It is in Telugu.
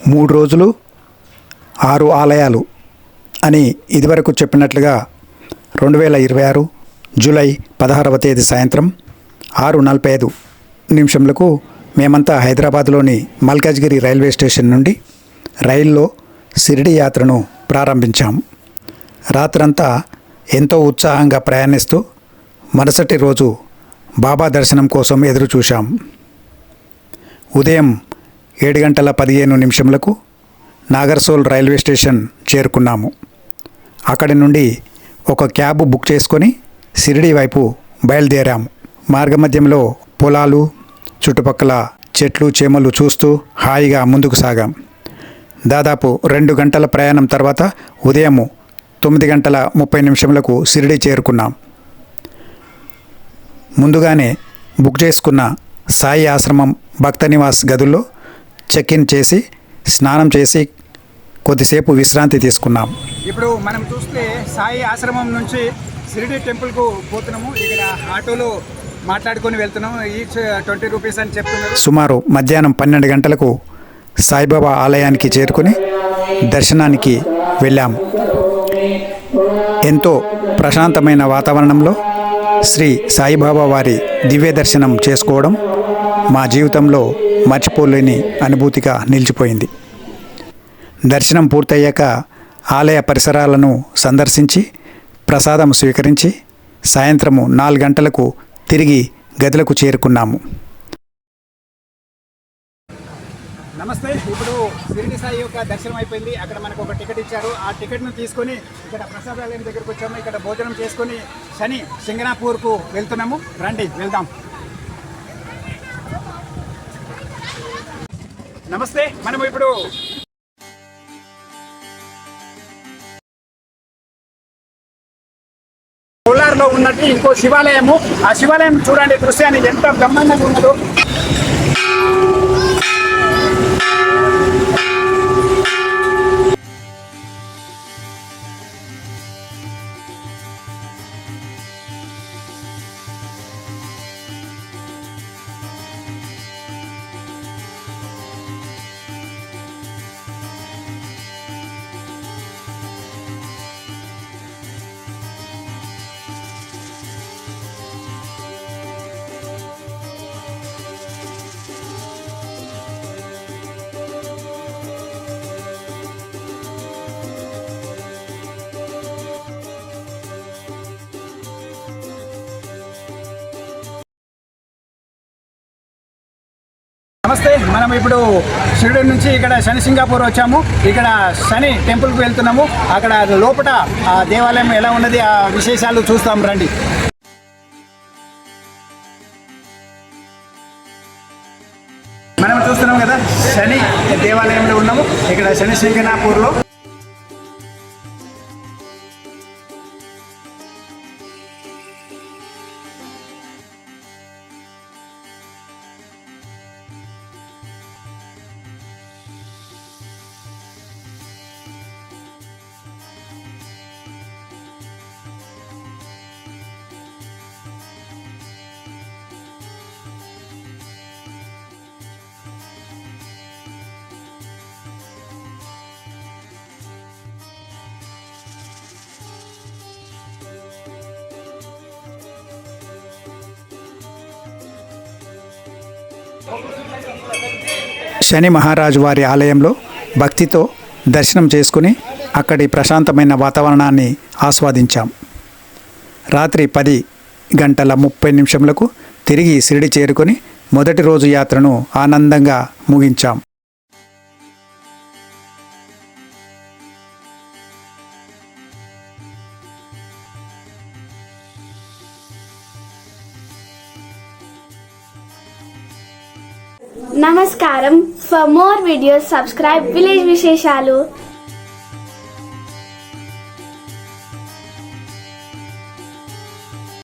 3 రోజులు 6 ఆలయాలు అని ఇదివరకు చెప్పినట్లుగా 2026 జూలై 16వ తేదీ సాయంత్రం 6:45 మేమంతా హైదరాబాద్లోని మల్కాజ్గిరి రైల్వే స్టేషన్ నుండి రైల్లో షిరిడి యాత్రను ప్రారంభించాం. రాత్రంతా ఎంతో ఉత్సాహంగా ప్రయాణిస్తూ మరుసటి రోజు బాబా దర్శనం కోసం ఎదురు చూశాం. ఉదయం 7:15 నాగర్సోల్ రైల్వే స్టేషన్ చేరుకున్నాము. అక్కడి నుండి ఒక క్యాబ్ బుక్ చేసుకొని షిరిడి వైపు బయలుదేరాము. మార్గమధ్యంలో పొలాలు, చుట్టుపక్కల చెట్లు చేమలు చూస్తూ హాయిగా ముందుకు సాగాం. దాదాపు 2 గంటల ప్రయాణం తర్వాత ఉదయం 9:30 షిరిడి చేరుకున్నాం. ముందుగానే బుక్ చేసుకున్న సాయి ఆశ్రమం భక్త నివాస్ గదుల్లో చెక్-ఇన్ చేసి స్నానం చేసి కొద్దిసేపు విశ్రాంతి తీసుకున్నాం. ఇప్పుడు మనం చూస్తే సాయి ఆశ్రమం నుంచి షిరిడి టెంపుల్కు పోతున్నాము. ఇక్కడ ఆటోలో మాట్లాడుకొని వెళ్తున్నాము. ఈచ్ 20 రూపీస్ అని చెప్తున్నారు. సుమారు మధ్యాహ్నం 12 గంటలకు సాయిబాబా ఆలయానికి చేరుకొని దర్శనానికి వెళ్ళాము. ఎంతో ప్రశాంతమైన వాతావరణంలో శ్రీ సాయిబాబా వారి దివ్య దర్శనం చేసుకోవడం మా జీవితంలో మర్చిపోలేని అనుభూతిగా నిలిచిపోయింది. దర్శనం పూర్తయ్యాక ఆలయ పరిసరాలను సందర్శించి ప్రసాదం స్వీకరించి సాయంత్రము 4 గంటలకు తిరిగి గదులకు చేరుకున్నాము. నమస్తే. ఇప్పుడు షిరిడి సాయి యొక్క దర్శనం అయిపోయింది. అక్కడ మనకు ఒక టికెట్ ఇచ్చారు. ఆ టికెట్ను తీసుకొని ఇక్కడ ప్రసాదాలయం దగ్గరకు వచ్చాము. ఇక్కడ భోజనం చేసుకొని శని సింగనాపూర్కు వెళ్తున్నాము. రండి వెళ్దాం. నమస్తే. మనము ఇప్పుడు కోలార్లో ఉన్నట్టు ఇంకో శివాలయము. ఆ శివాలయం చూడండి, దృశ్యాన్ని ఎంత బ్రహ్మాండంగా ఉన్నదో. నమస్తే. మనం ఇప్పుడు షిరిడి నుంచి ఇక్కడ శని సింగాపూర్ వచ్చాము. ఇక్కడ శని టెంపుల్కి వెళ్తున్నాము. అక్కడ లోపల ఆ దేవాలయం ఎలా ఉన్నది, ఆ విశేషాలు చూస్తాం రండి. మనం చూస్తున్నాం కదా, శని దేవాలయంలో ఉన్నాము. ఇక్కడ శని సింగనాపూర్లో శని మహారాజు వారి ఆలయంలో భక్తితో దర్శనం చేసుకుని అక్కడి ప్రశాంతమైన వాతావరణాన్ని ఆస్వాదించాం. రాత్రి 10:30 తిరిగి షిరిడి చేరుకొని మొదటి రోజు యాత్రను ఆనందంగా ముగించాం. Namaskaram. For more videos, subscribe Village Visheshalu.